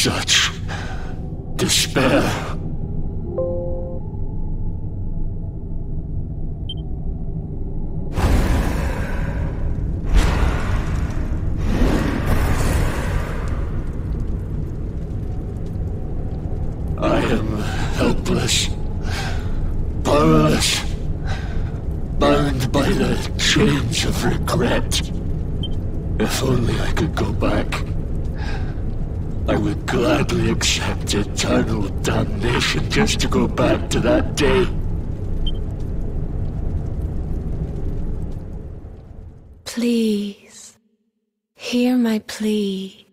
such despair. I am helpless, powerless, bound by the chains of regret. If only I could go back, I would gladly accept eternal damnation just to go back to that day. Please, hear my plea.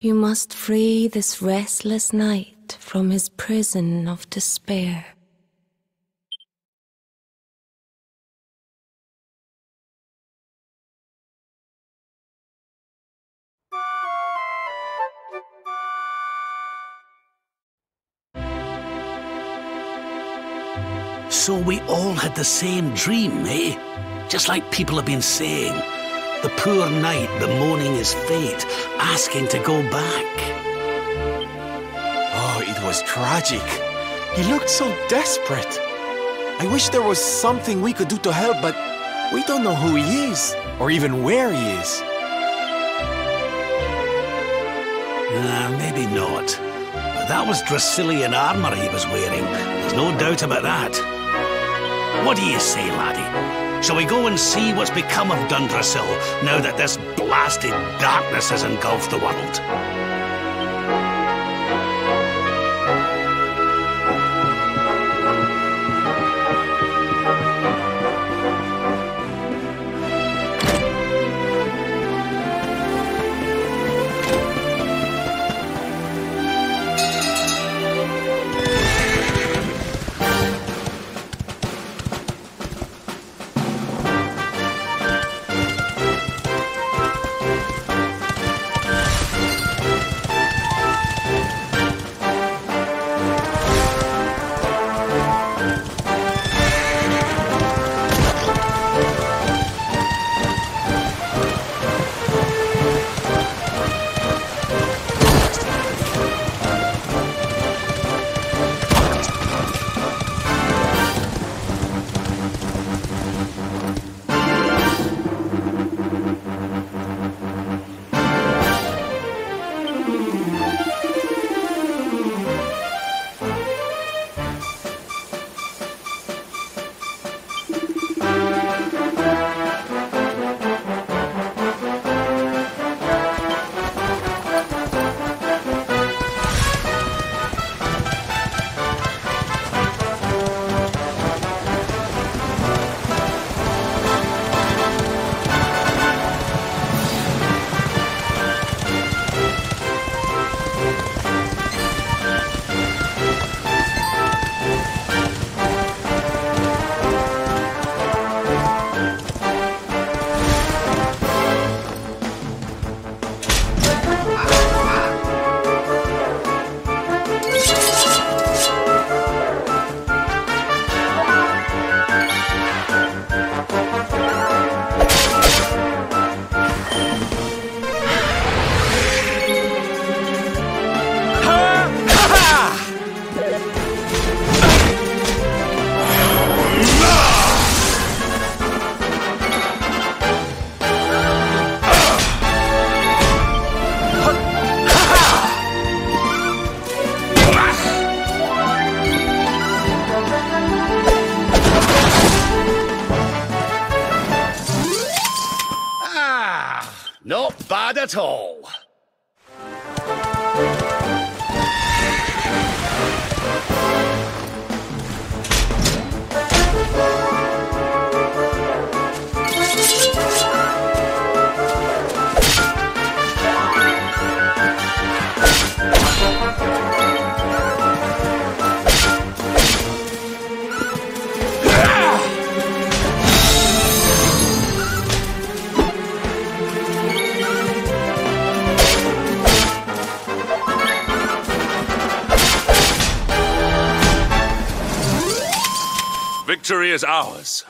You must free this restless knight from his prison of despair. So we all had the same dream, eh? Just like people have been saying. The poor knight bemoaning his fate, asking to go back. Oh, it was tragic. He looked so desperate. I wish there was something we could do to help, but we don't know who he is, or even where he is. Maybe not. But that was Dracilian armor he was wearing. There's no doubt about that. What do you say, laddie? Shall we go and see what's become of Dundrasil now that this blasted darkness has engulfed the world? Not bad at all. Victory is ours.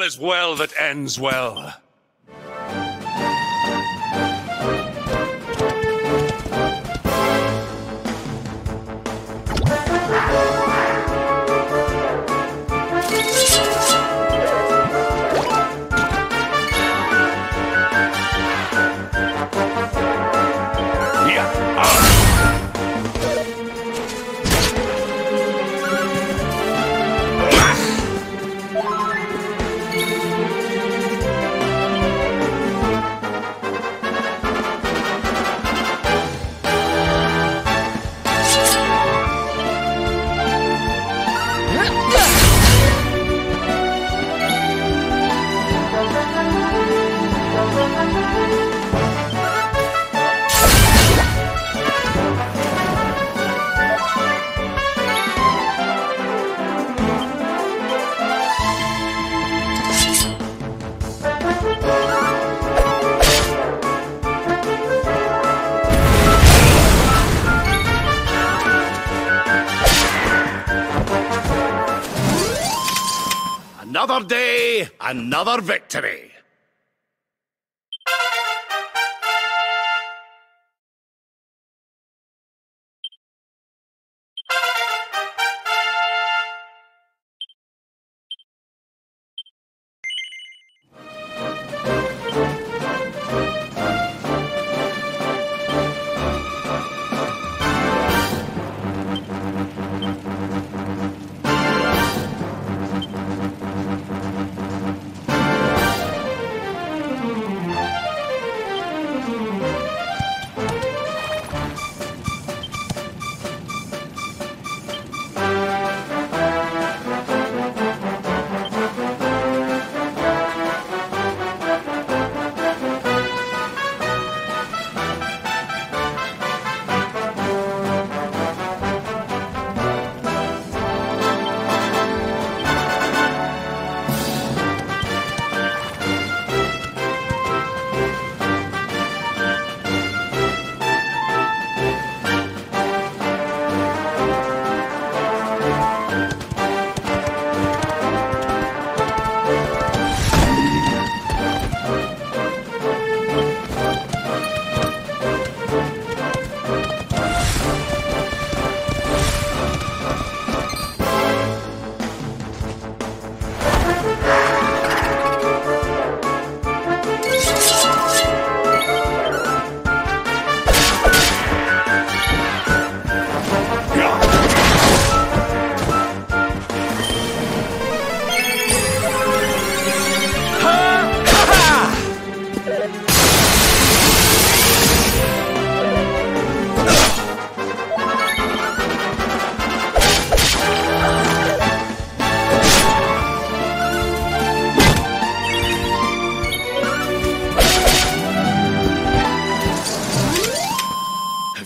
is well that ends well. Another day, another victory.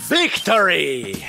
Victory!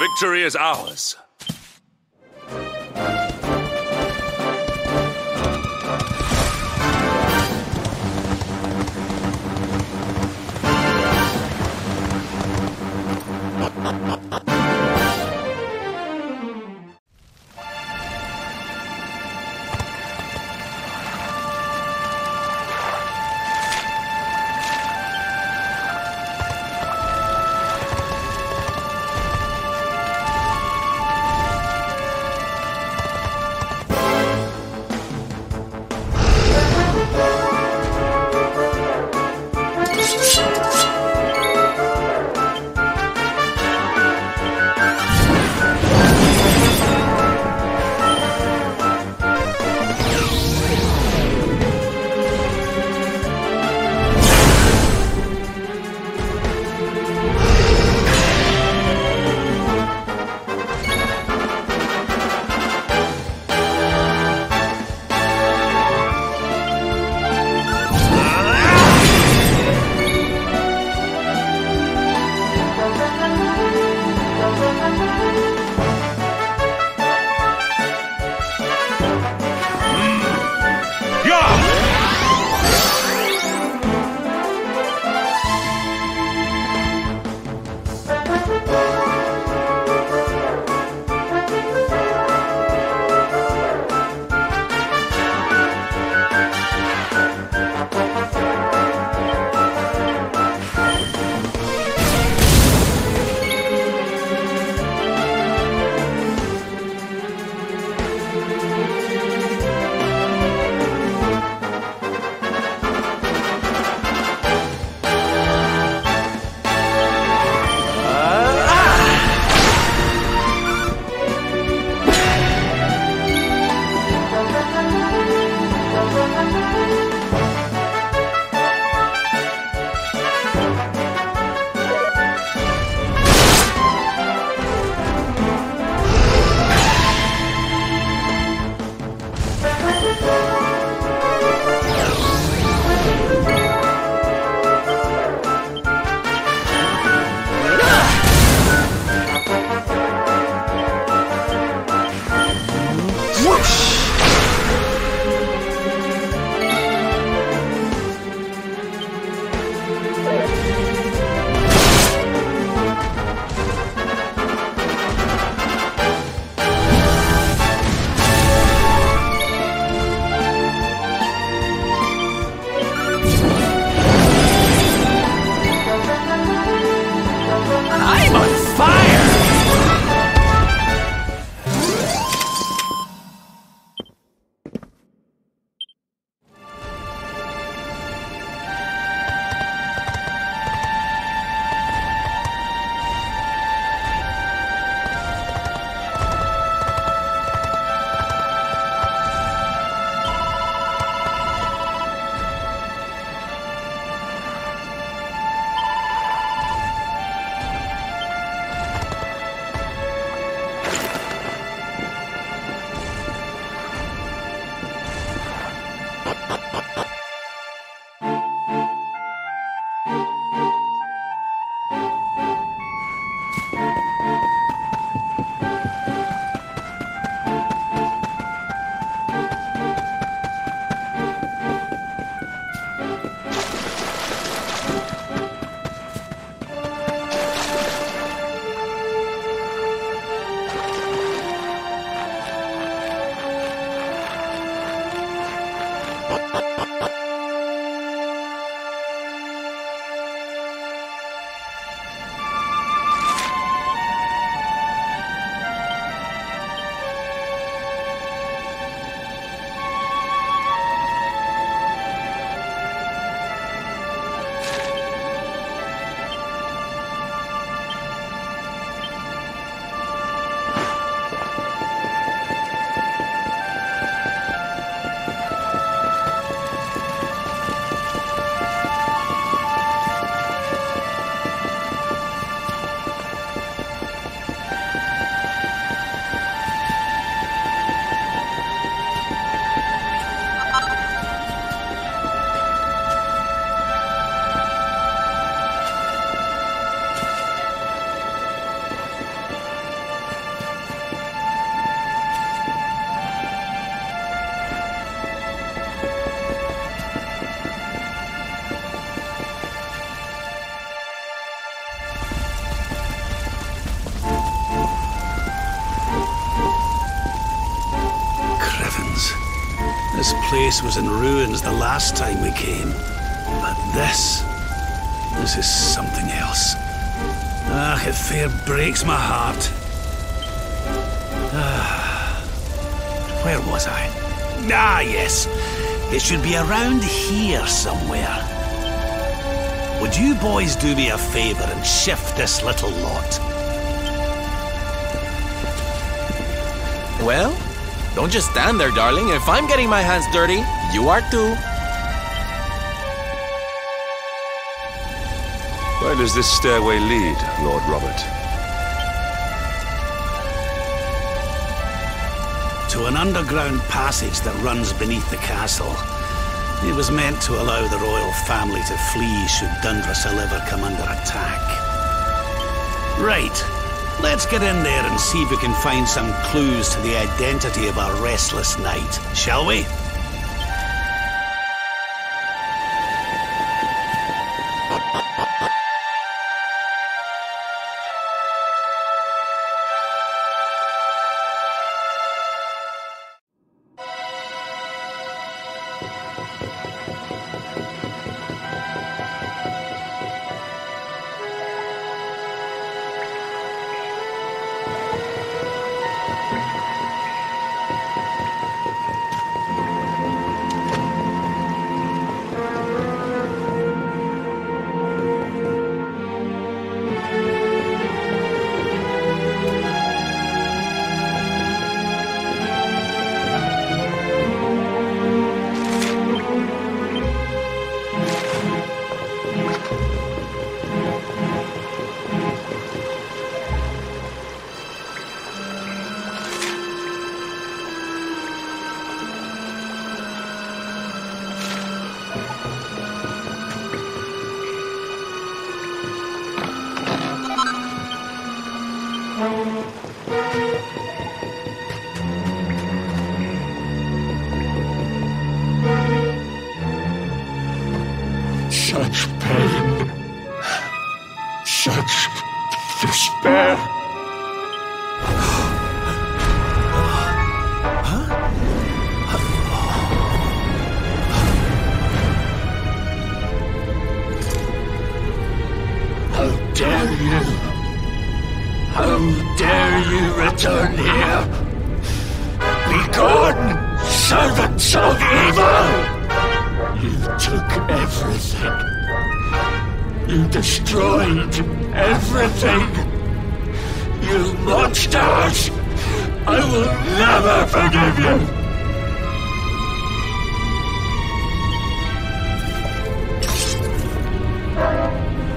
Victory is ours. place was in ruins the last time we came. But this is something else. Ah, it fair breaks my heart. Where was I? Ah, yes. It should be around here somewhere. Would you boys do me a favor and shift this little lot? Well, don't just stand there, darling. If I'm getting my hands dirty, you are too. Where does this stairway lead, Lord Robert? To an underground passage that runs beneath the castle. It was meant to allow the royal family to flee should Dundrasil ever come under attack. Right. Let's get in there and see if we can find some clues to the identity of our restless knight, shall we? Such pain. Such despair. How dare you? How dare you return here? Begone, servants of evil! You took everything. You destroyed everything. You monsters! I will never forgive you!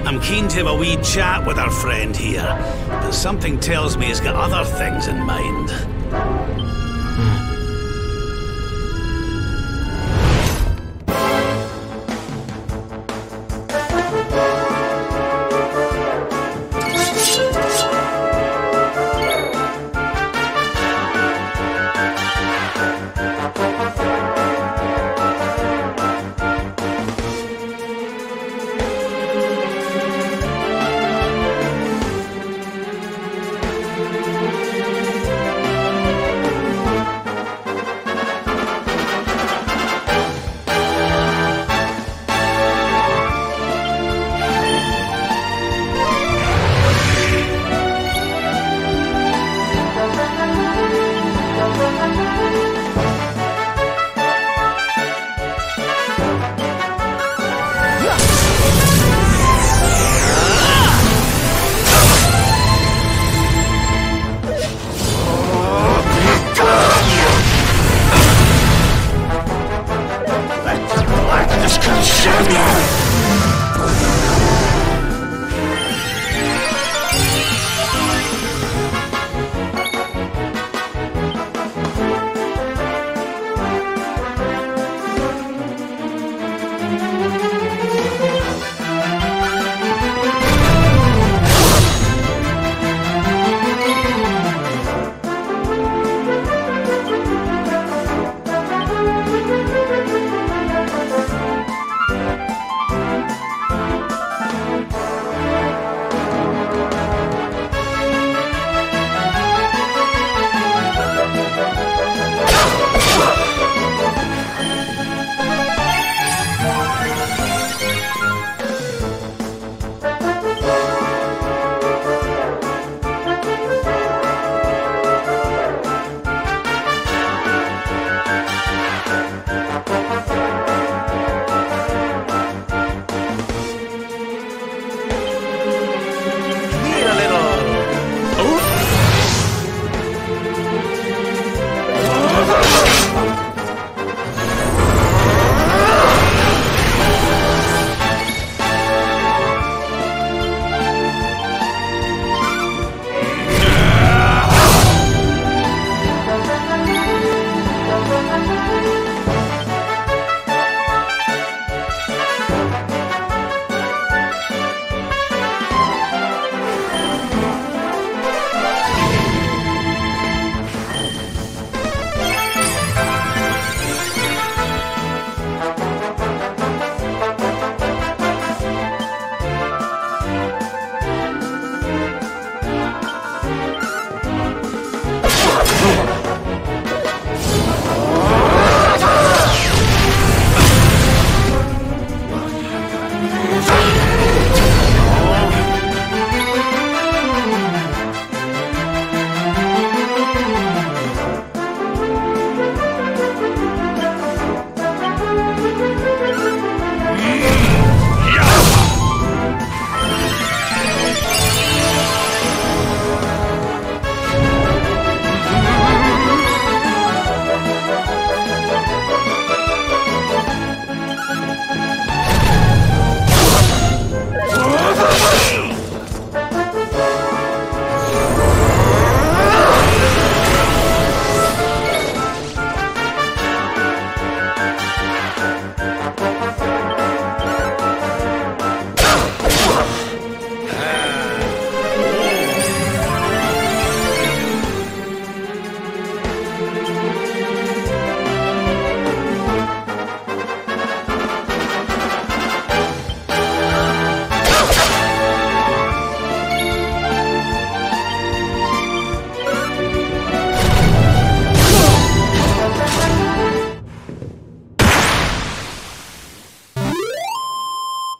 I'm keen to have a wee chat with our friend here, but something tells me he's got other things in mind.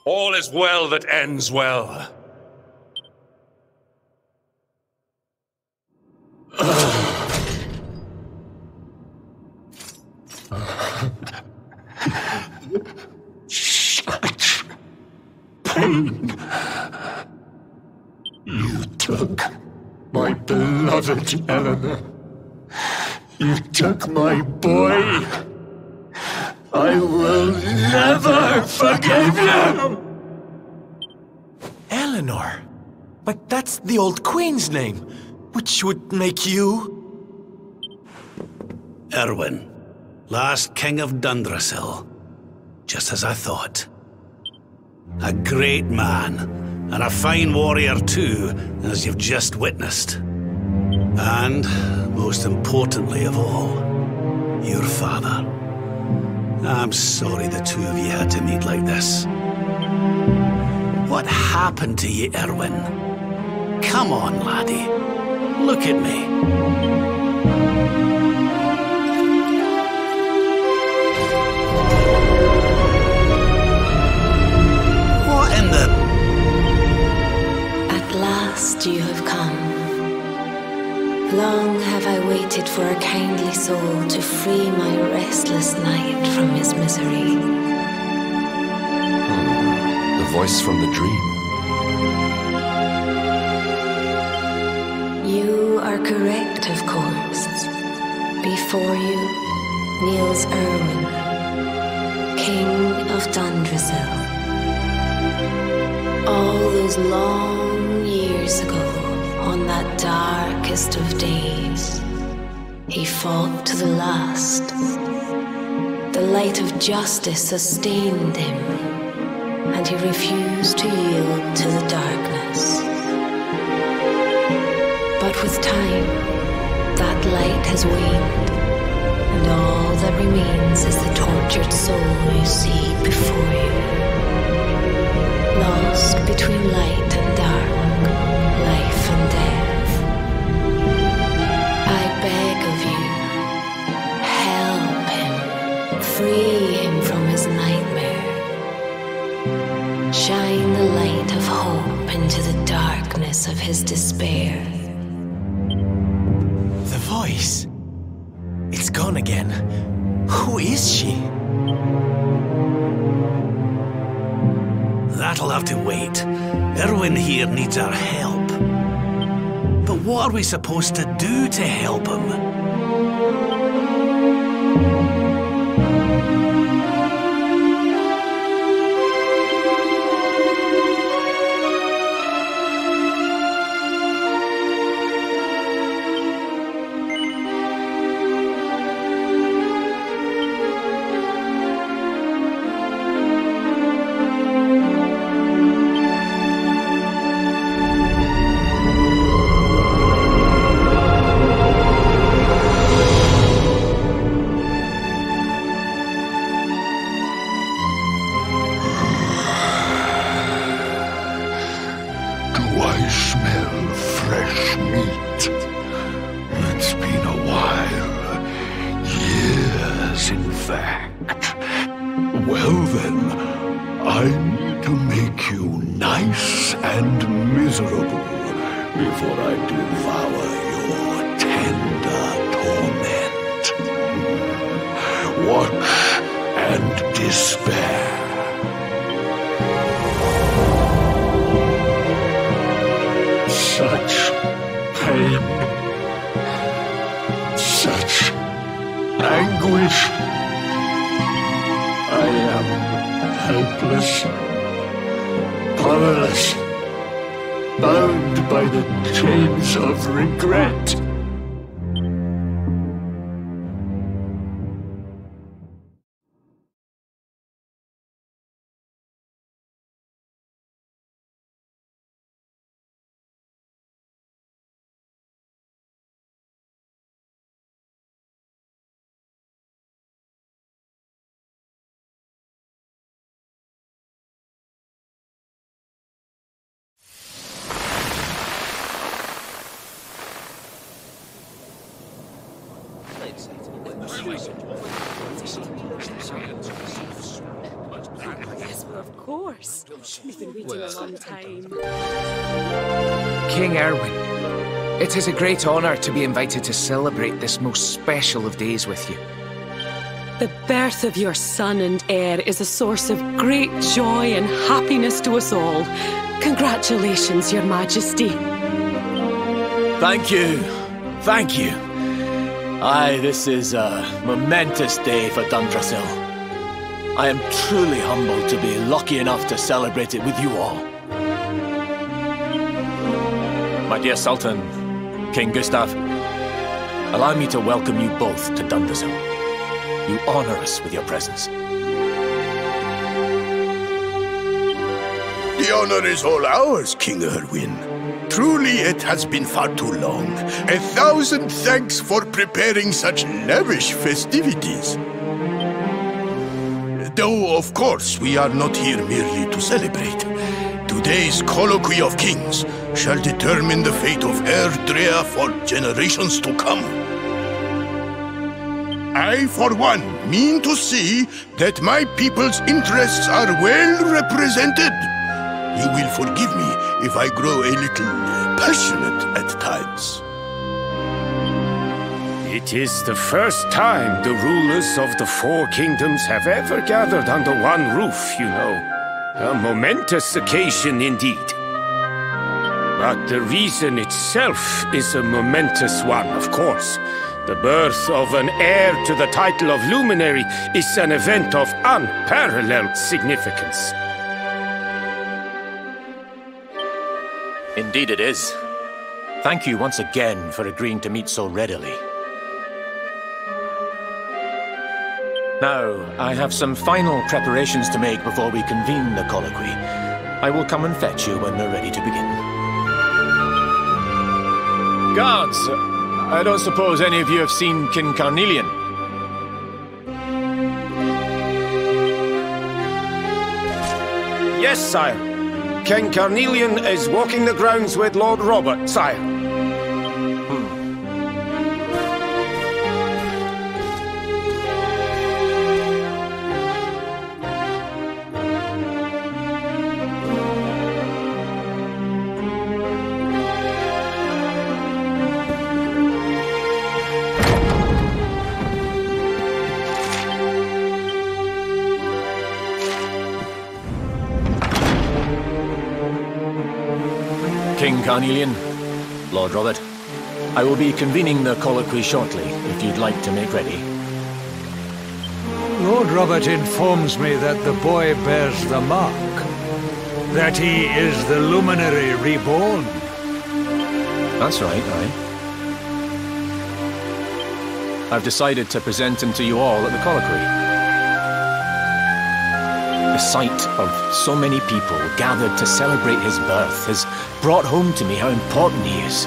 All is well that ends well. Such pain. You took my beloved Eleanor. You took my boy. I will never forgive you! Eleanor? But that's the old queen's name, which would make you... Erwin, last king of Dundrasil. Just as I thought. A great man, and a fine warrior too, as you've just witnessed. And, most importantly of all, your father. I'm sorry the two of you had to meet like this. What happened to you, Erwin? Come on, laddie. Look at me. What in the... At last you have come. Long have I waited for a kindly soul to free my restless night from his misery. The voice from the dream. You are correct, of course. Before you kneels Erwin, King of Dundrasil. All those long years ago, on that darkest of days, he fought to the last. The light of justice sustained him, and he refused to yield to the darkness. But with time, that light has waned, and all that remains is the tortured soul you see before you. Lost between light and dark, life and death. I beg of you, help him, free him from his nightmare. Shine the light of hope into the darkness of his despair. The voice. It's gone again. Who is she? That'll have to wait. Erwin here needs our help. But what are we supposed to do to help him? fact. Well then, I need to make you nice and miserable before I devour your tender torment. Watch and despair. Such pain, such anguish. I am helpless, powerless, bound by the chains of regret. Yes, well, of course. We've been waiting a long time. King Erwin, it is a great honor to be invited to celebrate this most special of days with you. The birth of your son and heir is a source of great joy and happiness to us all. Congratulations, Your Majesty. Thank you. Thank you. Aye, this is a momentous day for Dundrasil. I am truly humbled to be lucky enough to celebrate it with you all. My dear Sultan, King Gustav, allow me to welcome you both to Dundrasil. You honor us with your presence. The honor is all ours, King Erwin. Truly, it has been far too long. 1,000 thanks for preparing such lavish festivities. Though, of course, we are not here merely to celebrate. Today's colloquy of kings shall determine the fate of Erdrea for generations to come. I, for one, mean to see that my people's interests are well represented. You will forgive me if I grow a little passionate at times. It is the first time the rulers of the four kingdoms have ever gathered under one roof, you know. A momentous occasion indeed. But the reason itself is a momentous one, of course. The birth of an heir to the title of luminary is an event of unparalleled significance. Indeed it is. Thank you once again for agreeing to meet so readily. Now, I have some final preparations to make before we convene the colloquy. I will come and fetch you when we're ready to begin. Guards, I don't suppose any of you have seen King Carnelian? Yes, sire. King Carnelian is walking the grounds with Lord Robert, sire. King Carnelian, Lord Robert, I will be convening the colloquy shortly, if you'd like to make ready. Lord Robert informs me that the boy bears the mark. That he is the luminary reborn. That's right, aye. I've decided to present him to you all at the colloquy. The sight of so many people gathered to celebrate his birth has brought home to me how important he is.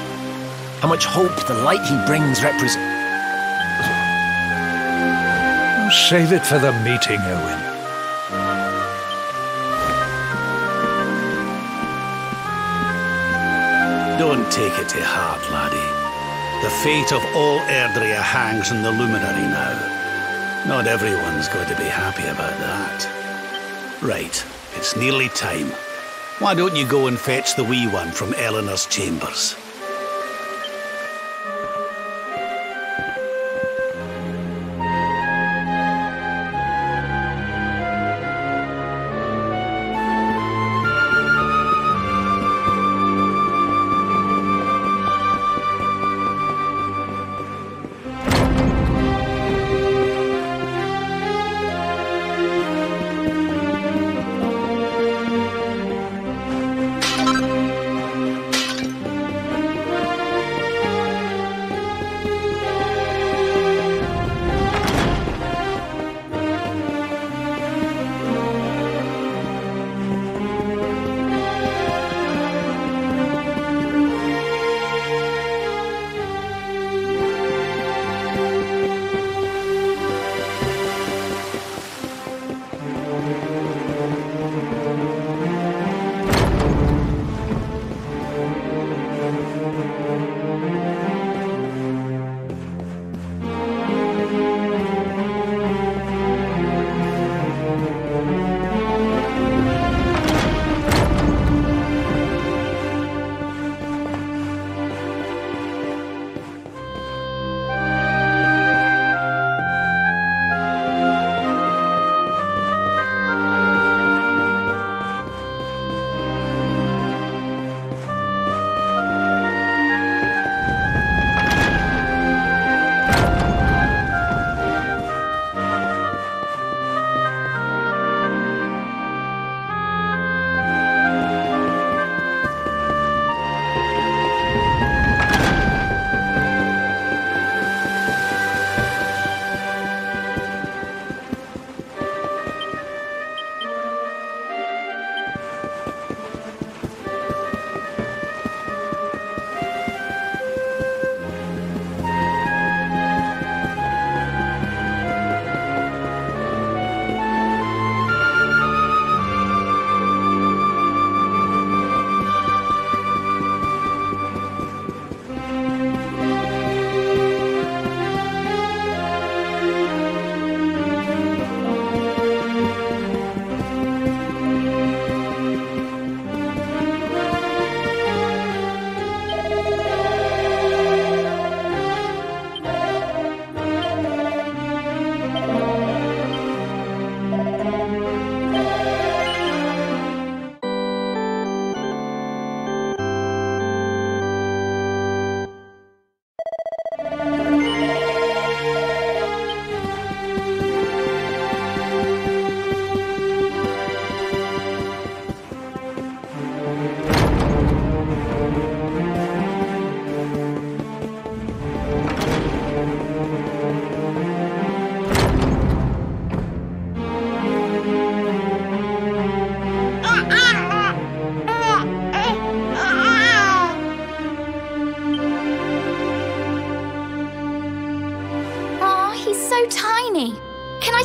How much hope the light he brings represents. Save it for the meeting, Owen. Don't take it to heart, laddie. The fate of all Erdrea hangs on the luminary now. Not everyone's going to be happy about that. Right, it's nearly time. Why don't you go and fetch the wee one from Eleanor's chambers?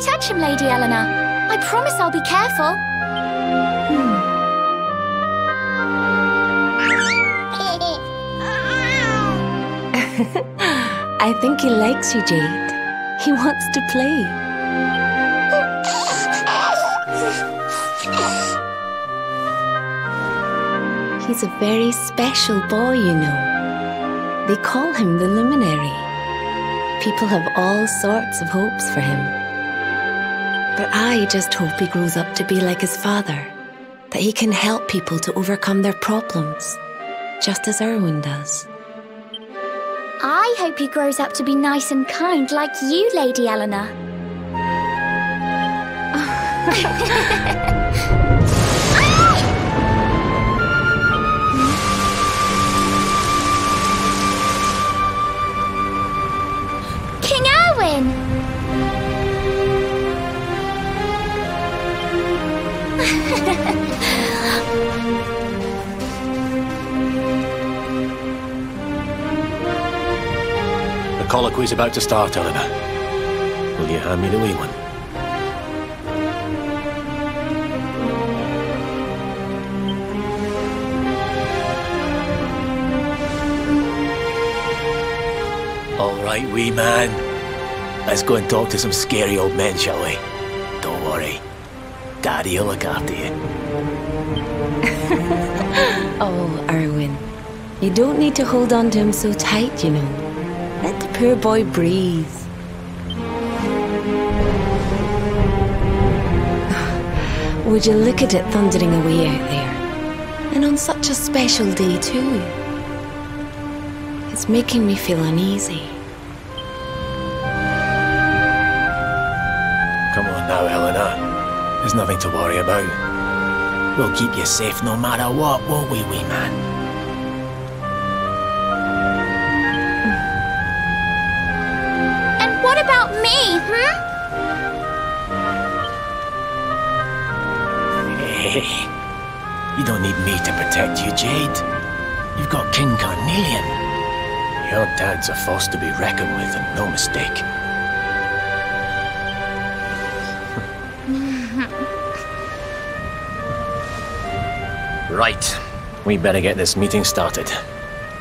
Touch him, Lady Eleanor. I promise I'll be careful. I think he likes you, Jade. He wants to play. He's a very special boy, you know. They call him the Luminary. People have all sorts of hopes for him. But I just hope he grows up to be like his father, that he can help people to overcome their problems, just as Erwin does. I hope he grows up to be nice and kind like you, Lady Eleanor. King Erwin! The colloquy's about to start, Eleanor. Will you hand me the wee one? All right, wee man. Let's go and talk to some scary old men, shall we? Don't worry. Daddy will look after you. Oh, Erwin. You don't need to hold on to him so tight, you know. Let the poor boy breathe. Would you look at it thundering away out there? And on such a special day, too. It's making me feel uneasy. Come on now, Helena. There's nothing to worry about. We'll keep you safe no matter what, won't we, wee man? And what about me, hmm? Hey, you don't need me to protect you, Jade. You've got King Carnelian. Your dad's a force to be reckoned with, and no mistake. Right. We better get this meeting started.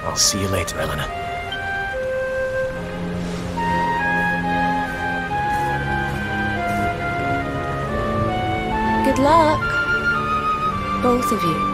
I'll see you later, Eleanor. Good luck. Both of you.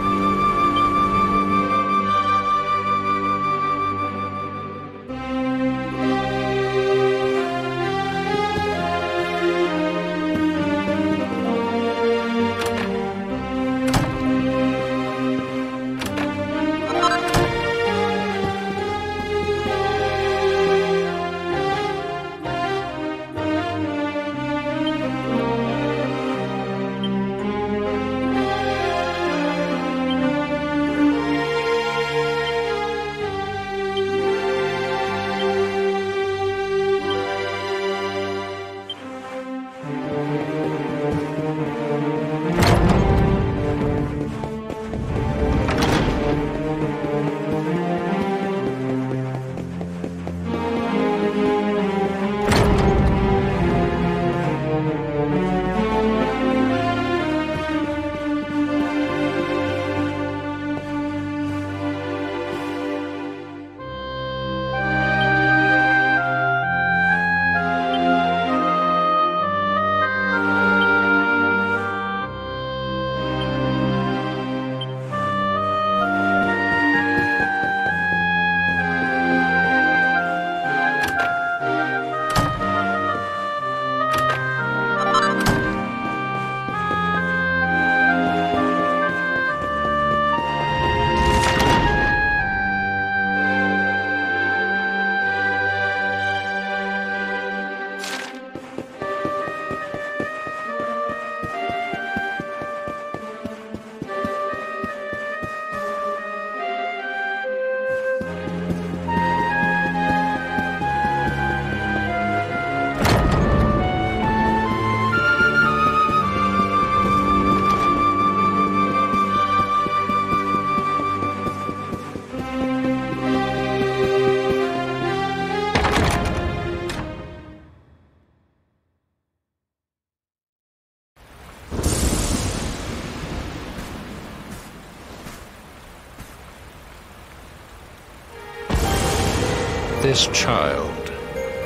This child,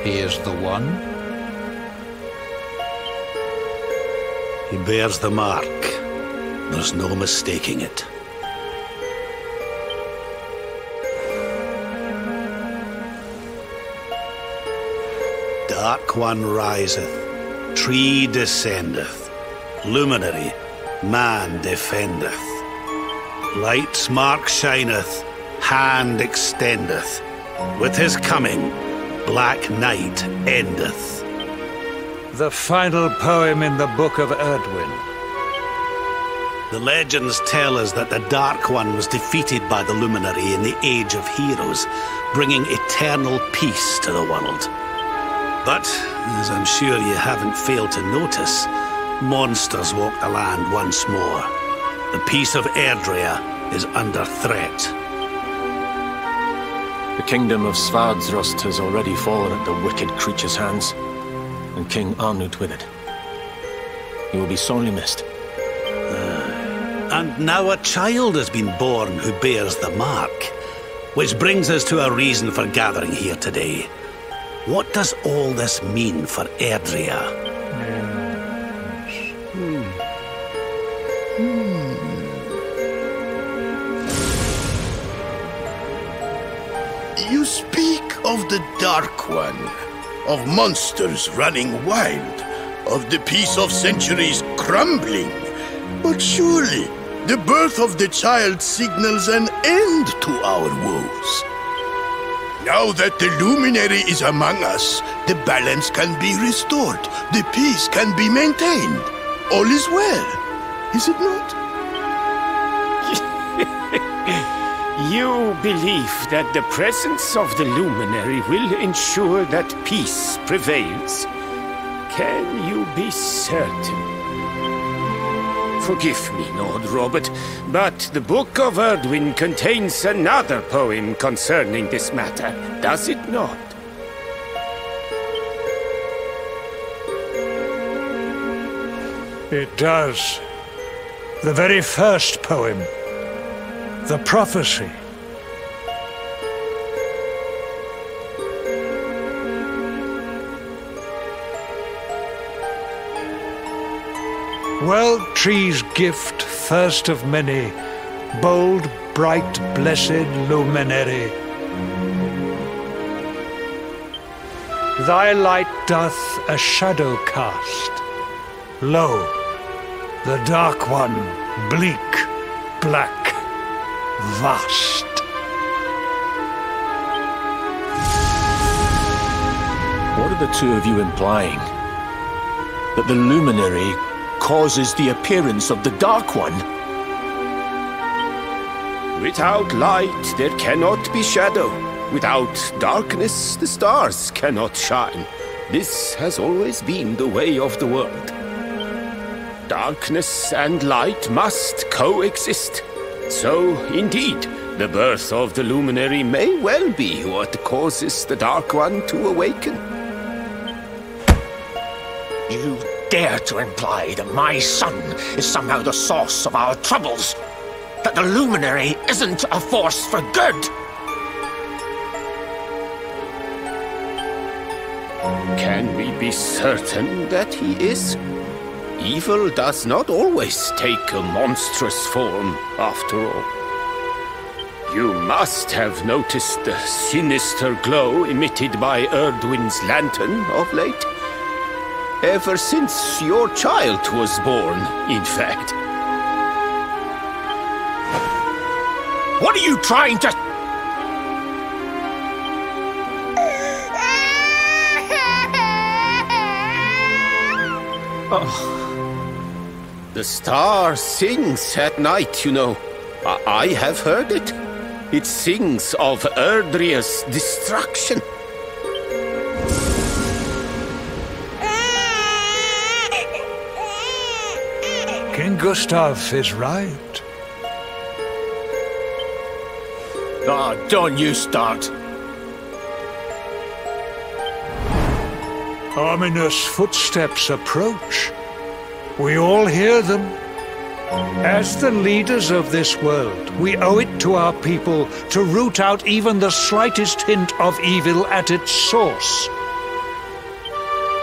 he is the one? He bears the mark. There's no mistaking it. Dark One riseth, tree descendeth, luminary, man defendeth. Light's mark shineth, hand extendeth. With his coming, black night endeth. The final poem in the Book of Erdwin. The legends tell us that the Dark One was defeated by the Luminary in the Age of Heroes, bringing eternal peace to the world. But, as I'm sure you haven't failed to notice, monsters walk the land once more. The peace of Erdrea is under threat. The kingdom of Svardsrust has already fallen at the wicked creature's hands, and King Arnut with it. He will be sorely missed. And now a child has been born who bears the mark, which brings us to a reason for gathering here today. what does all this mean for Erdrea? You speak of the Dark One, of monsters running wild, of the peace of centuries crumbling. But surely, the birth of the child signals an end to our woes. Now that the luminary is among us, the balance can be restored, the peace can be maintained. All is well, is it not? You believe that the presence of the luminary will ensure that peace prevails? Can you be certain? Forgive me, Lord Robert, but the Book of Erdwin contains another poem concerning this matter, does it not? It does. The very first poem. The prophecy. World tree's gift, first of many, bold, bright, blessed luminary. Thy light doth a shadow cast. Lo, the Dark One, bleak, black, vast. What are the two of you implying? That the luminary causes the appearance of the Dark One? Without light, there cannot be shadow. Without darkness, the stars cannot shine. This has always been the way of the world. Darkness and light must coexist. So, indeed, the birth of the luminary may well be what causes the Dark One to awaken. You dare to imply that my son is somehow the source of our troubles? That the luminary isn't a force for good? Can we be certain that he is? Evil does not always take a monstrous form, after all. You must have noticed the sinister glow emitted by Erdwin's lantern of late. Ever since your child was born, in fact. What are you trying to... Oh. The star sings at night, you know. I have heard it. It sings of Erdrea's destruction. King Gustav is right. Ah, don't you start. Ominous footsteps approach. We all hear them. As the leaders of this world, we owe it to our people to root out even the slightest hint of evil at its source.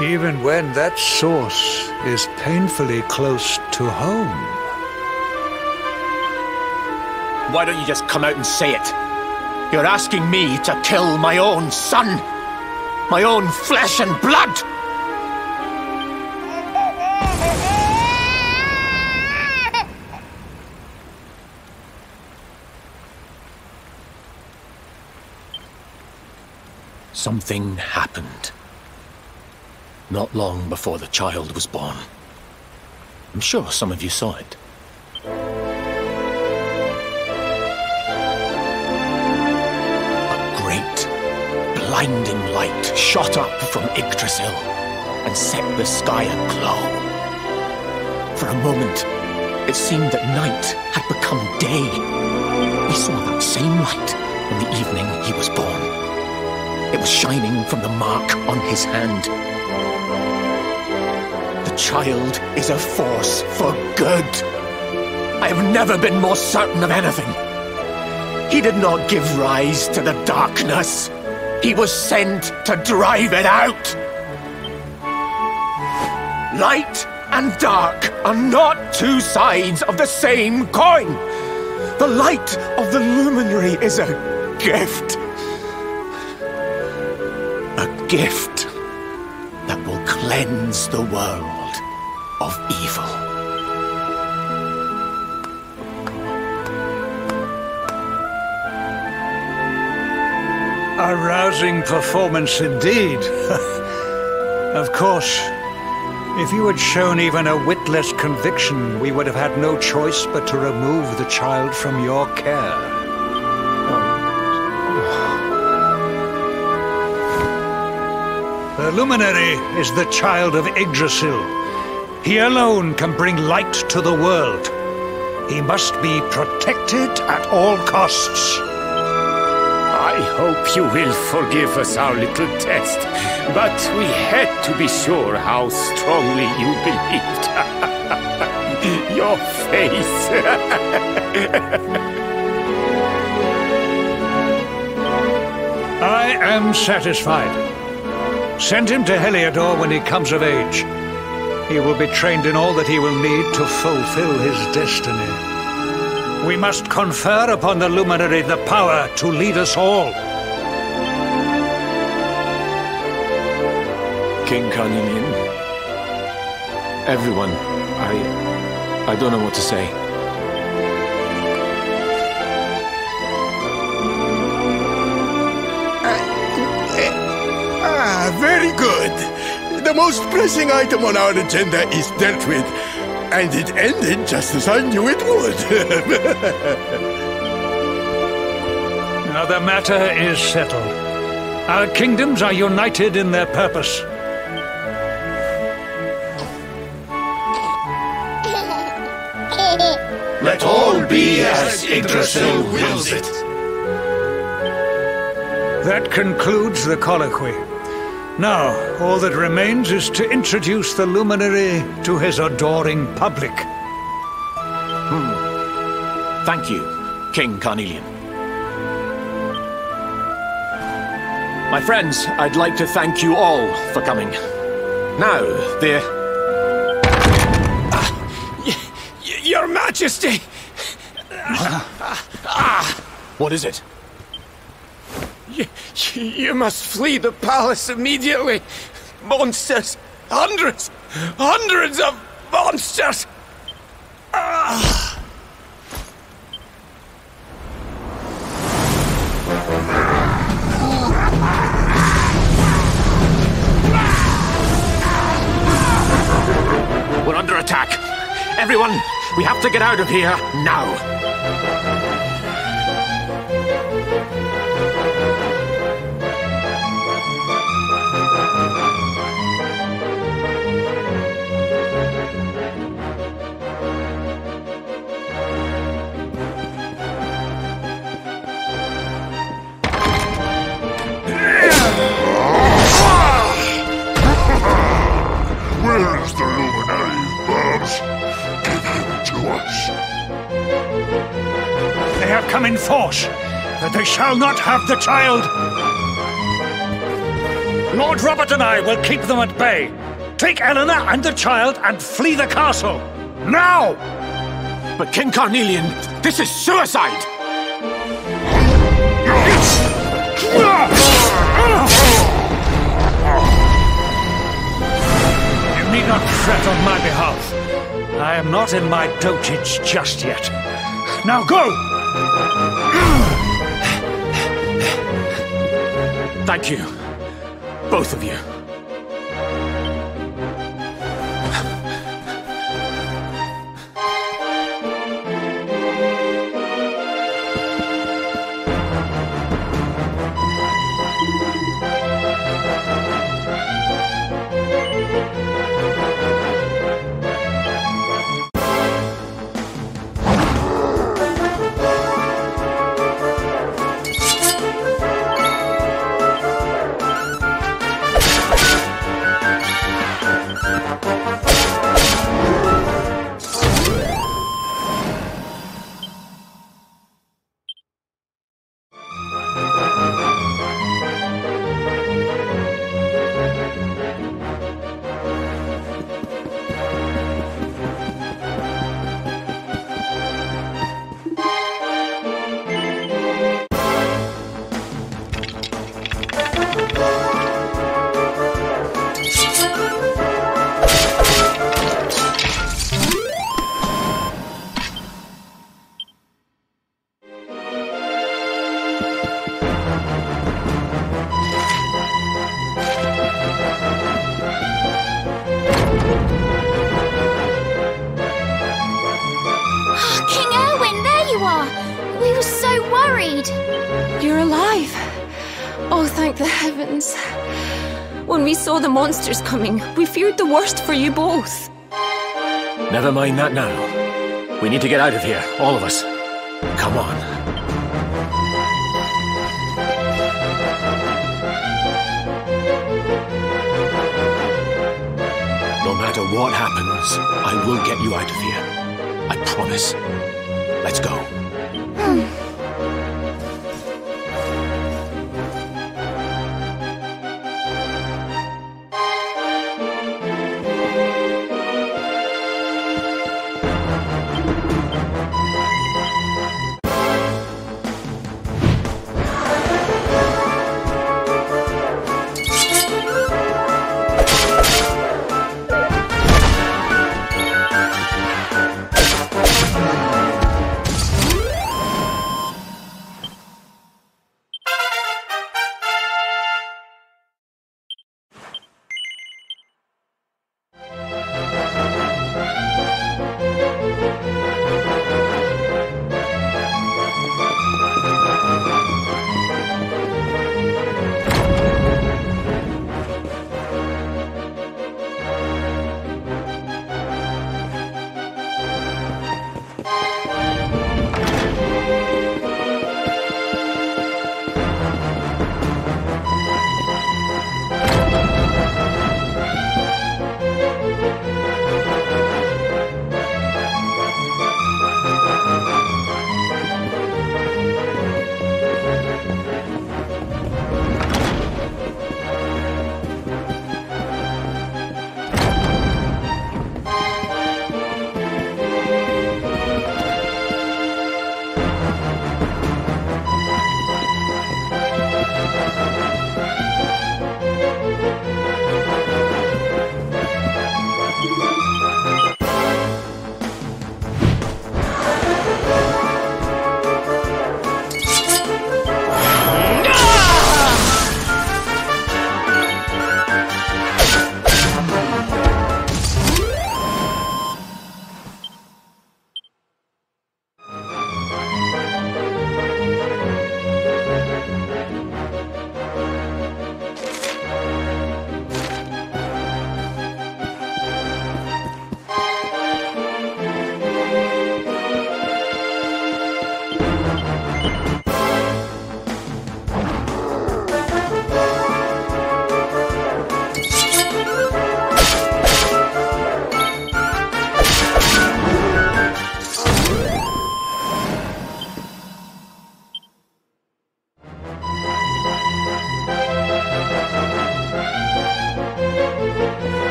Even when that source is painfully close to home. Why don't you just come out and say it? You're asking me to kill my own son. My own flesh and blood. Something happened. Not long before the child was born. I'm sure some of you saw it. A great, blinding light shot up from Yggdrasil and set the sky aglow. For a moment, it seemed that night had become day. We saw that same light on the evening he was born. It was shining from the mark on his hand. The child is a force for good. I have never been more certain of anything. He did not give rise to the darkness. He was sent to drive it out. Light and dark are not two sides of the same coin. The light of the luminary is a gift. A gift that will cleanse the world of evil. A rousing performance indeed. Of course, if you had shown even a whit less conviction, we would have had no choice but to remove the child from your care. The luminary is the child of Yggdrasil. He alone can bring light to the world. He must be protected at all costs. I hope you will forgive us our little test, but we had to be sure how strongly you believed. Your face. I am satisfied. Send him to Heliodor when he comes of age. He will be trained in all that he will need to fulfill his destiny. We must confer upon the luminary the power to lead us all. King Carnelian. Everyone, I don't know what to say. Very good. The most pressing item on our agenda is dealt with. And it ended just as I knew it would. Now the matter is settled. Our kingdoms are united in their purpose. Let all be as Yggdrasil wills it. That concludes the colloquy. Now, all that remains is to introduce the luminary to his adoring public. Thank you, King Carnelian. My friends, I'd like to thank you all for coming. Now, Your Majesty! What is it? You must flee the palace immediately. Monsters! Hundreds of monsters! We're under attack. Everyone, we have to get out of here now. Where is the luminary, Babs? Give him to us. They have come in force, but they shall not have the child. Lord Robert and I will keep them at bay. Take Eleanor and the child and flee the castle. Now! But King Carnelian, this is suicide! You need not fret on my behalf. I am not in my dotage just yet. Now go! Thank you, both of you. died. You're alive. Oh, thank the heavens. When we saw the monsters coming, we feared the worst for you both. Never mind that now. We need to get out of here, all of us. Come on. No matter what happens, I will get you out of here. I promise. Let's go.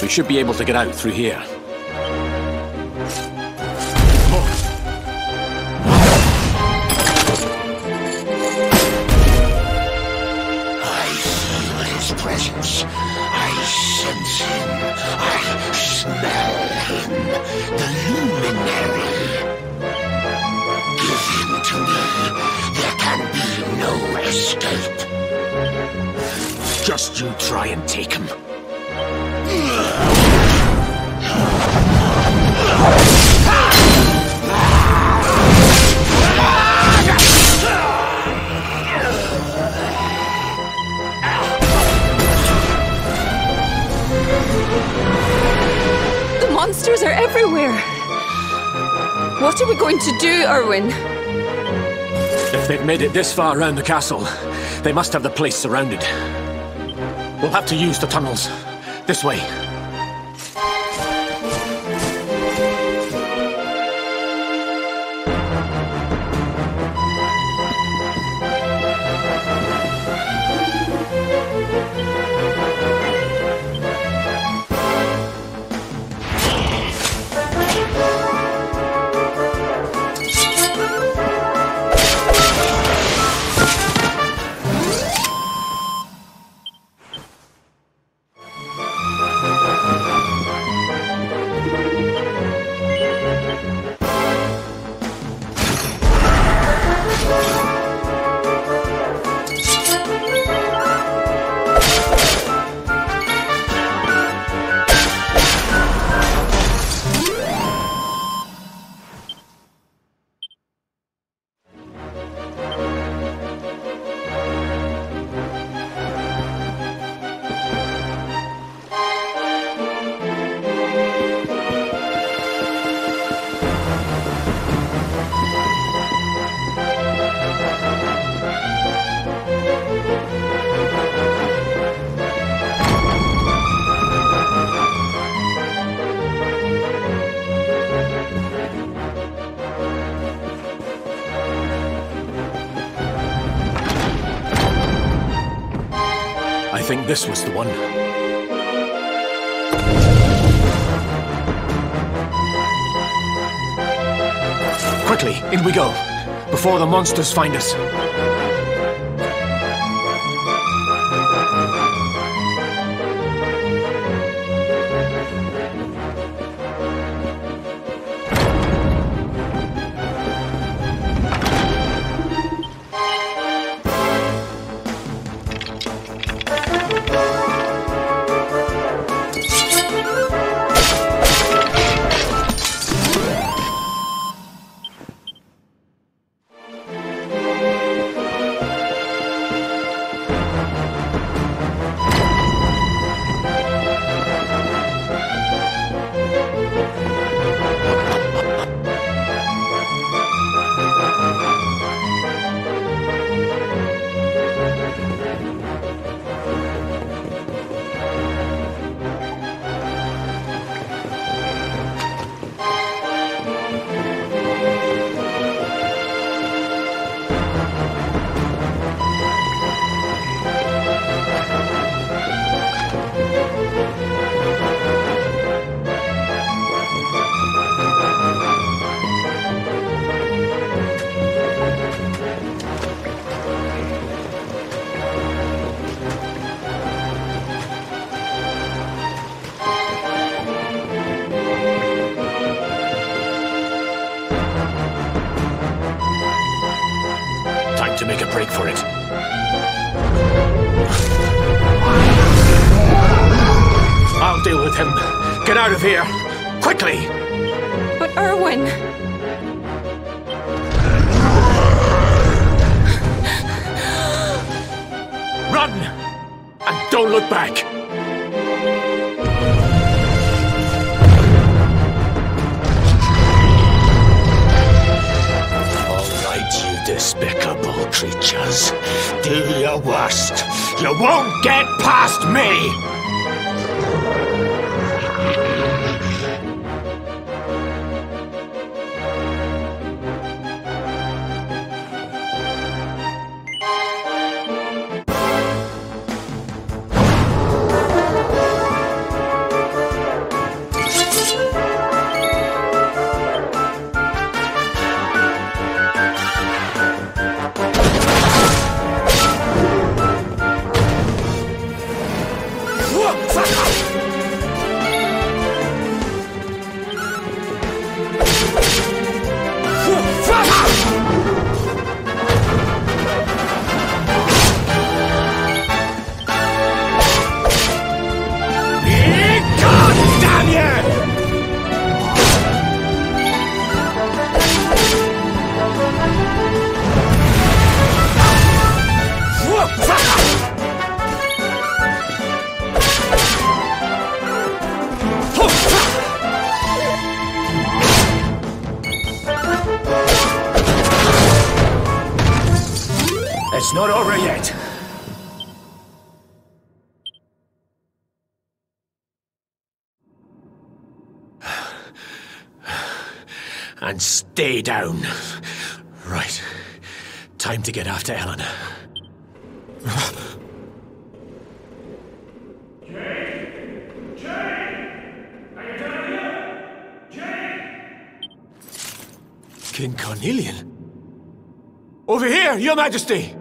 We should be able to get out through here. I feel his presence. I sense him. I smell him. The luminary. Give him to me. There can be no escape. Just you try and take him. What are we going to do, Erwin? If they've made it this far around the castle, they must have the place surrounded. We'll have to use the tunnels. This way. I think this was the one. Quickly, in we go, before the monsters find us. To make a break for it. I'll deal with him. Get out of here! Quickly! But Erwin... Run! And don't look back! Despicable creatures. Do your worst. You won't get past me! It's not over yet. And stay down. Right. Time to get after Eleanor. King Carnelian? Over here, Your Majesty!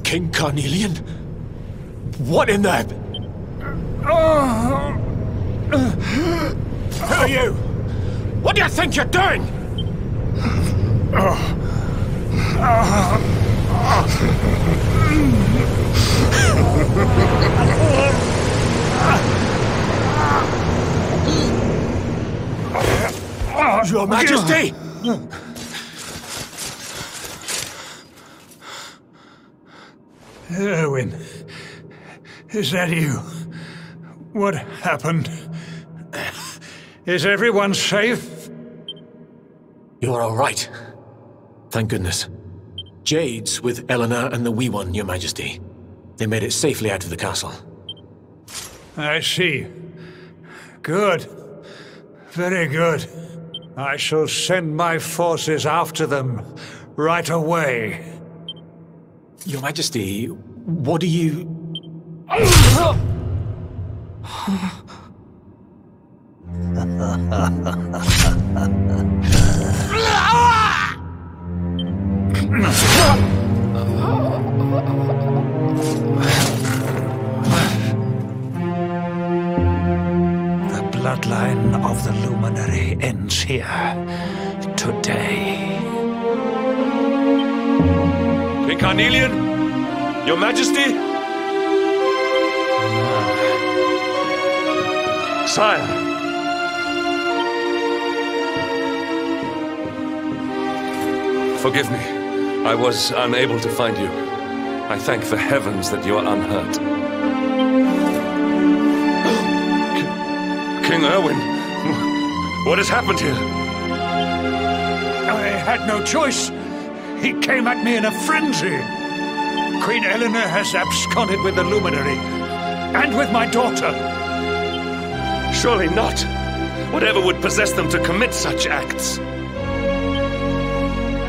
King Carnelian? What in the... Who are you? What do you think you're doing? Your Majesty! Erwin, is that you? What happened? Is everyone safe? You're all right. Thank goodness. Jade's with Eleanor and the Wee One, Your Majesty. They made it safely out of the castle. I see. Good. Very good. I shall send my forces after them right away. Your Majesty, what do you... The bloodline of the Luminary ends here today. King Carnelian? Your Majesty? Sire. Forgive me. I was unable to find you. I thank the heavens that you are unhurt. King Erwin, what has happened here? I had no choice. He came at me in a frenzy. Queen Eleanor has absconded with the Luminary, and with my daughter. Surely not. Whatever would possess them to commit such acts?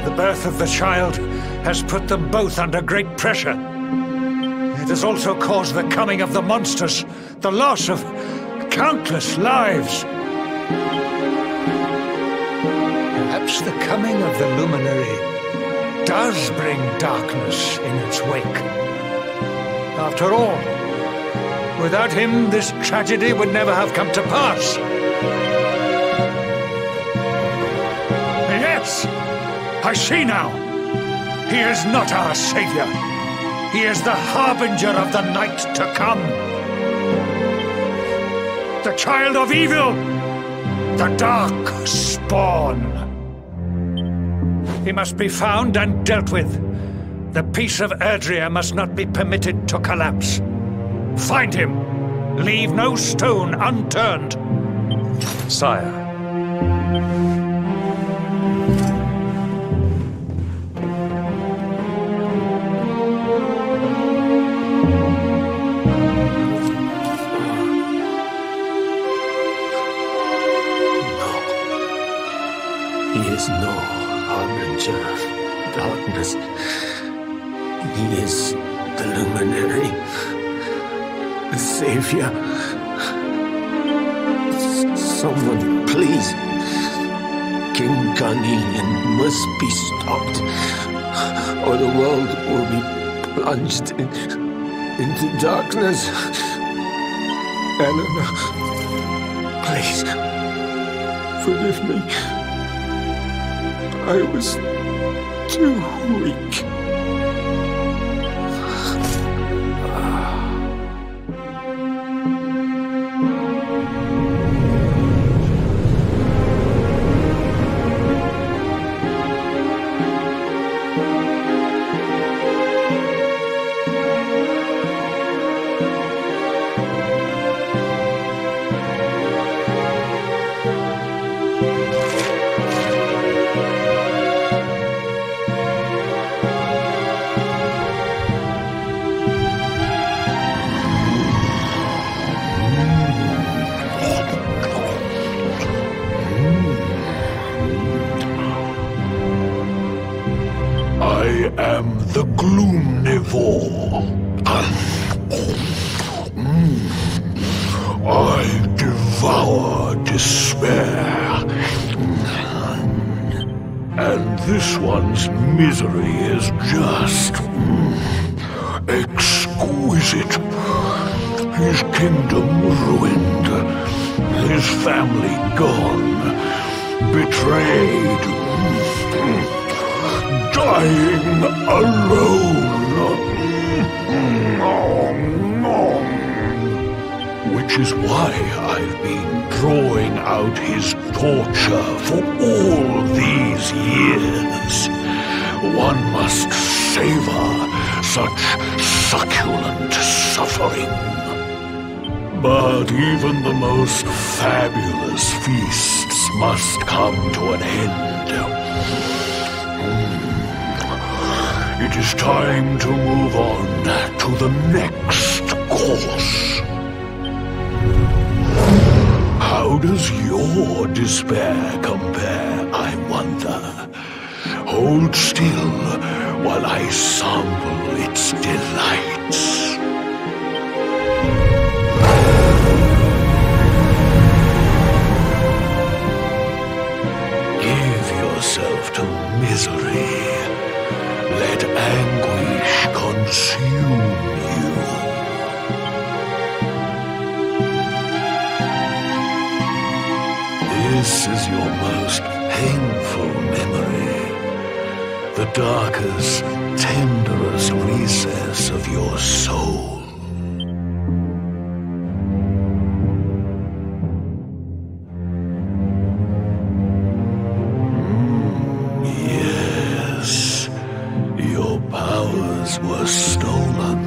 The birth of the child has put them both under great pressure. It has also caused the coming of the monsters, the loss of countless lives. Perhaps the coming of the Luminary does bring darkness in its wake. After all, without him, this tragedy would never have come to pass. Yes, I see now. He is not our savior. He is the harbinger of the night to come. The child of evil, the dark spawn. He must be found and dealt with. The peace of Erdrea must not be permitted to collapse. Find him. Leave no stone unturned. Sire. He is no harbinger of darkness. He is the Luminary, the Savior. Someone, please. King Carnelian must be stopped, or the world will be plunged into darkness. Eleanor, please, forgive me. I was too weak. I am the Gloomnivore. I devour despair. And this one's misery is just exquisite. His kingdom ruined, his family gone, betrayed, dying alone. Which is why I've been drawing out his torture for all these years. One must savor such succulent suffering. But even the most fabulous feasts must come to an end. It is time to move on to the next course. How does your despair compare, I wonder? Hold still while I sample its delights. Give yourself to misery. Let anguish consume you. This is your most painful memory, the darkest, tenderest recess of your soul. Yes, your powers were stolen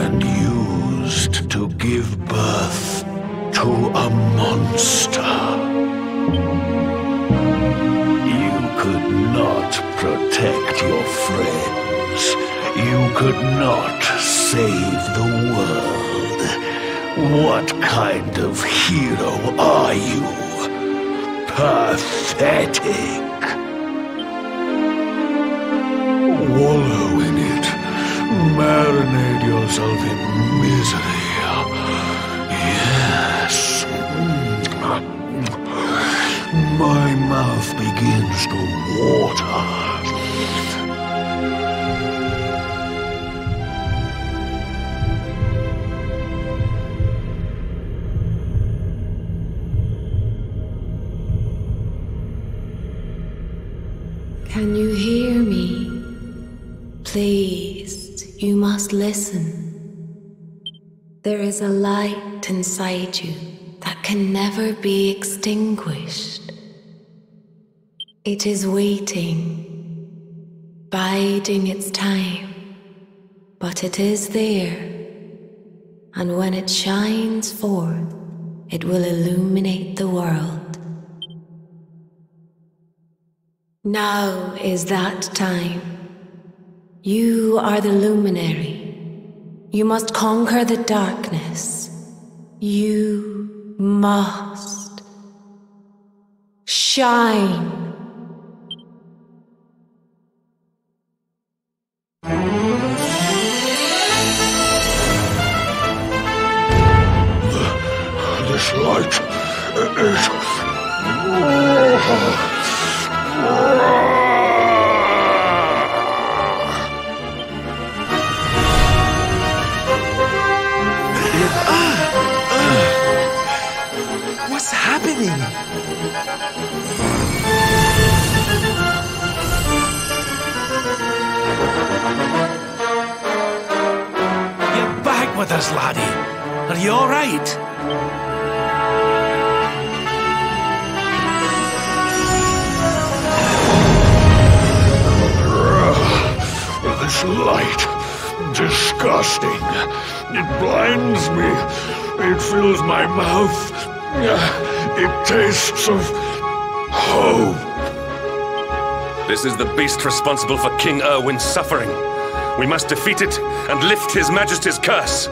and used to give birth to a monster. You could not protect your friends. You could not save the world. What kind of hero are you? Pathetic. Wallow in it. Marinate yourself in misery. Yes. My mouth begins to water. Can you hear me? Please, you must listen. There is a light inside you that can never be extinguished. It is waiting, biding its time, but it is there, and when it shines forth, it will illuminate the world. Now is that time. You are the luminary. You must conquer the darkness. You must shine. This light is... What's happening? You're back with us, laddie. Are you all right? This light, disgusting. It blinds me. It fills my mouth. It tastes of hope. This is the beast responsible for King Erwin's suffering. We must defeat it and lift His Majesty's curse.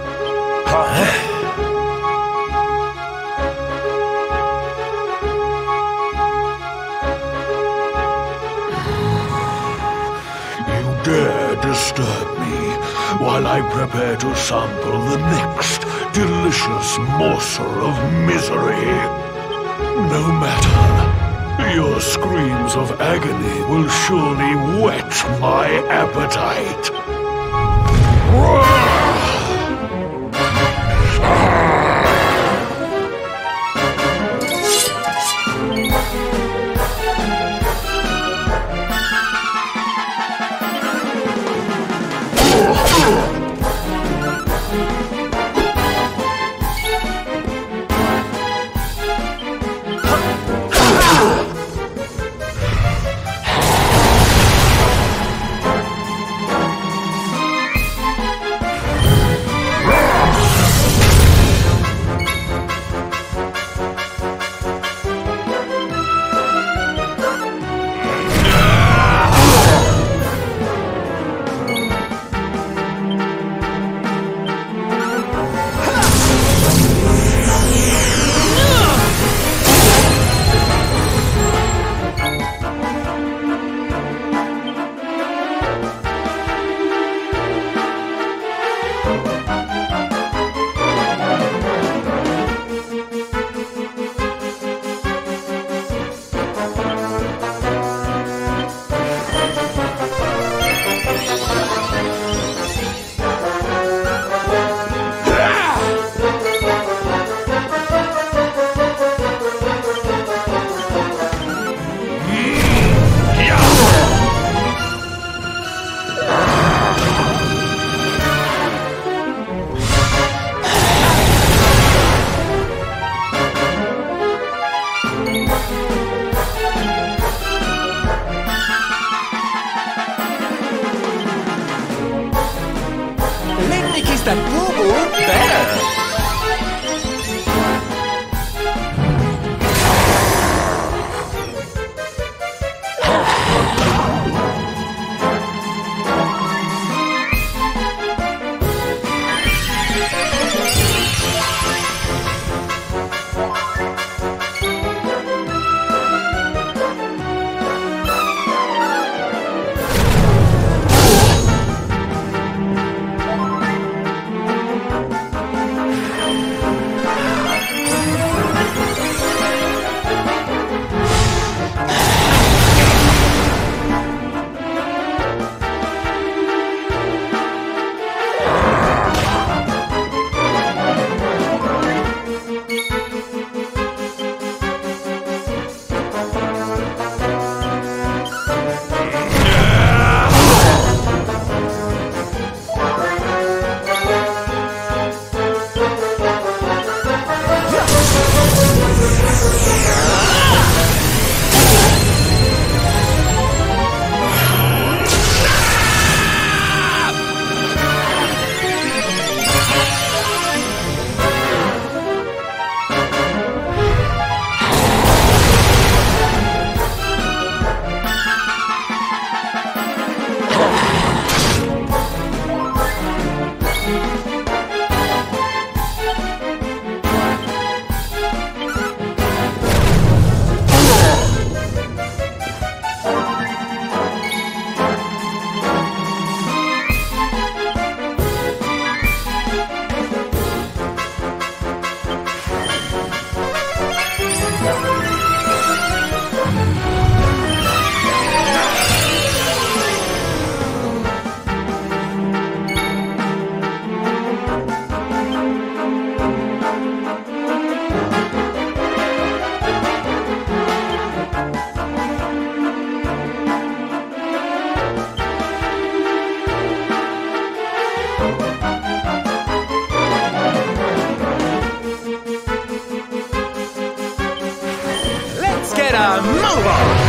dare disturb me while I prepare to sample the next delicious morsel of misery. No matter, your screams of agony will surely whet my appetite. Move on!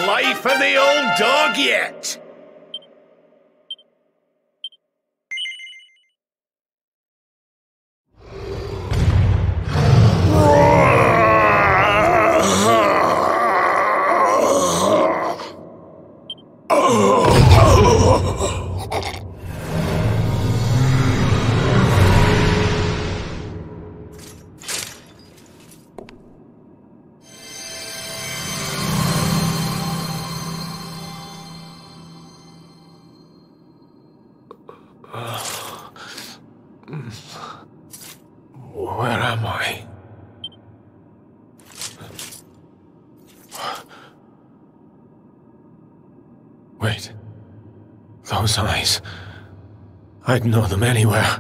Life for the old dog yet. Where am I? Wait. Those eyes. I'd know them anywhere.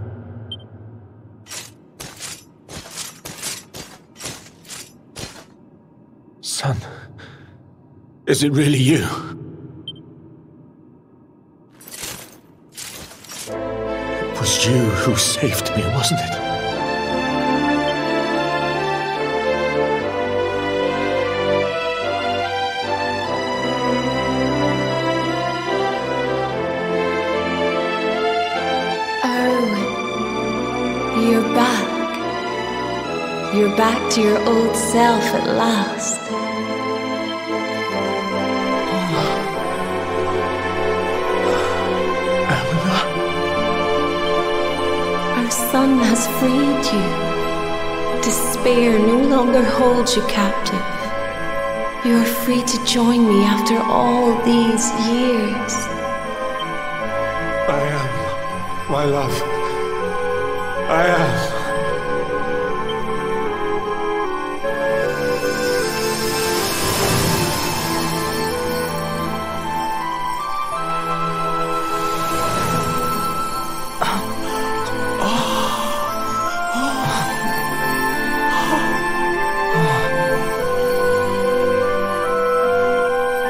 Son. Is it really you? It was you who saved me, wasn't it? You're back. You're back to your old self at last. Our son has freed you. Despair no longer holds you captive. You are free to join me after all these years. I am, my love. I am.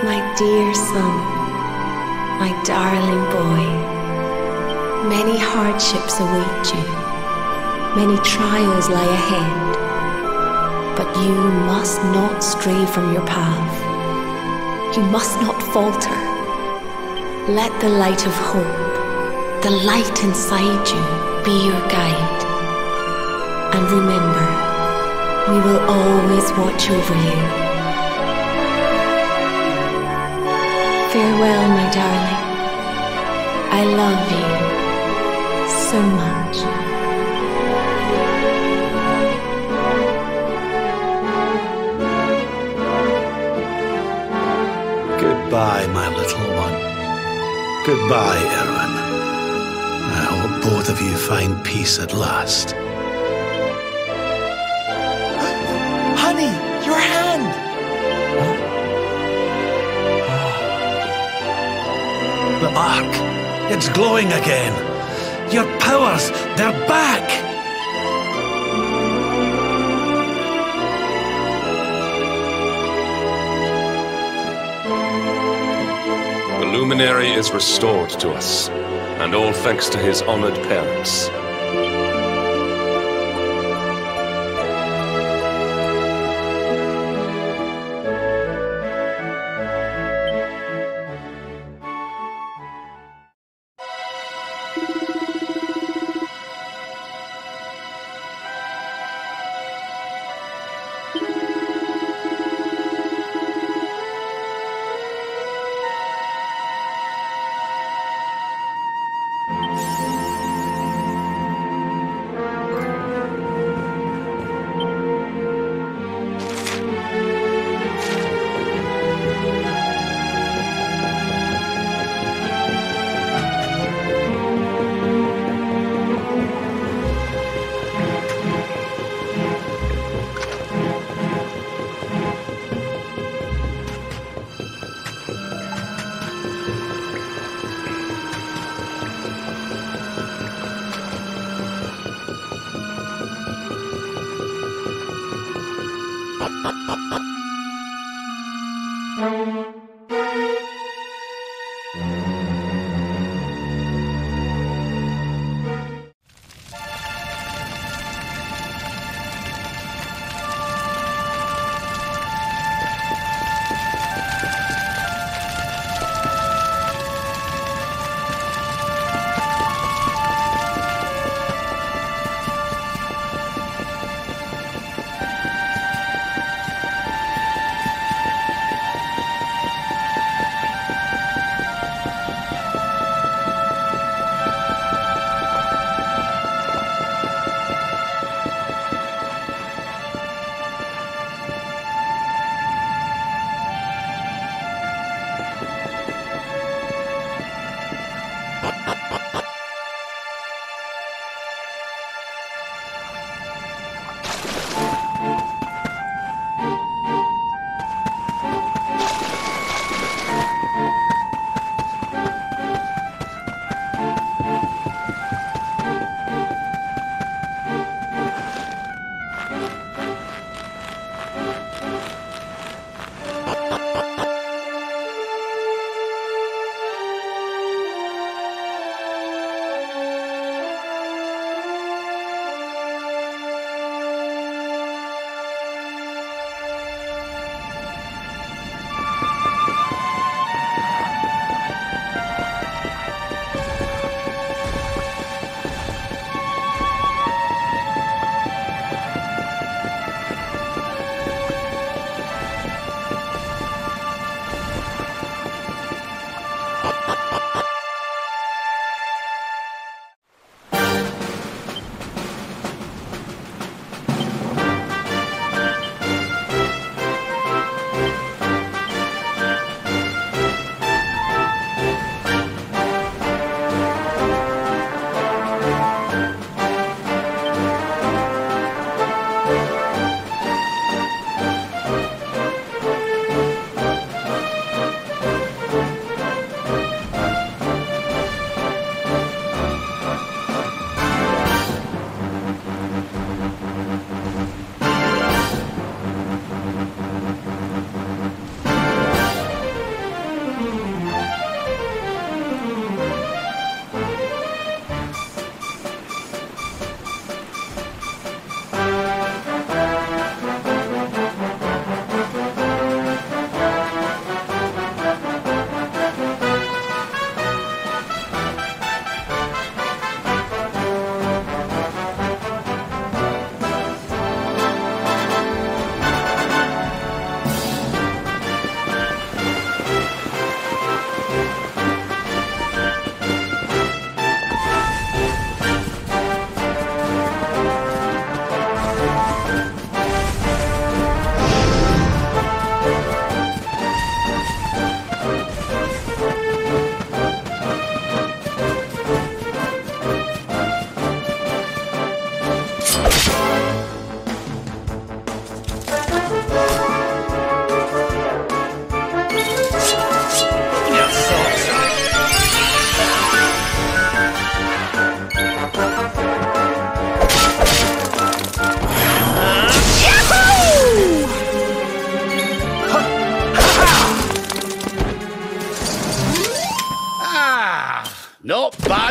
My dear son, my darling boy, many hardships await you. Many trials lie ahead, but you must not stray from your path. You must not falter. Let the light of hope, the light inside you, be your guide. And remember, we will always watch over you. Farewell, my darling. I love you so much. Goodbye, my little one. Goodbye, Erwin. I hope both of you find peace at last. Honey, your hand! The mark, it's glowing again. Your powers, they're back! luminary is restored to us, and all thanks to his honored parents.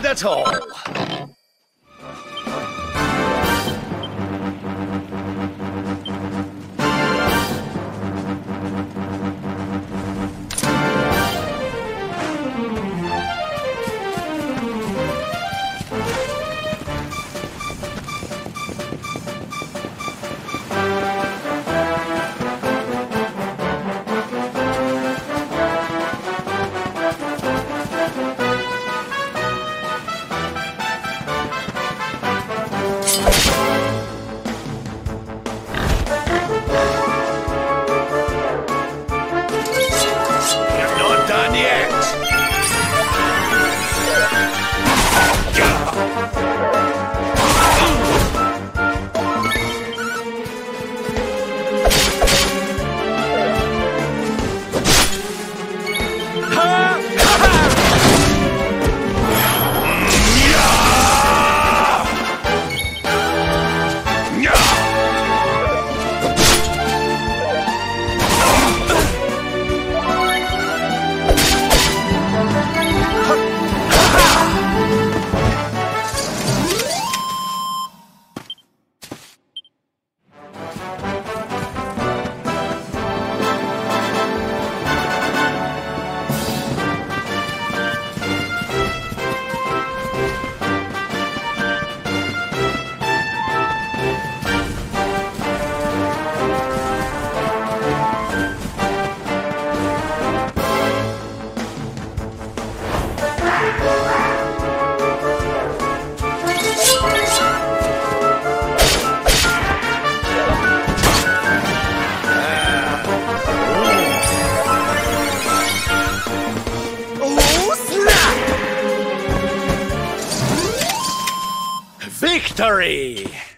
at all. Victory!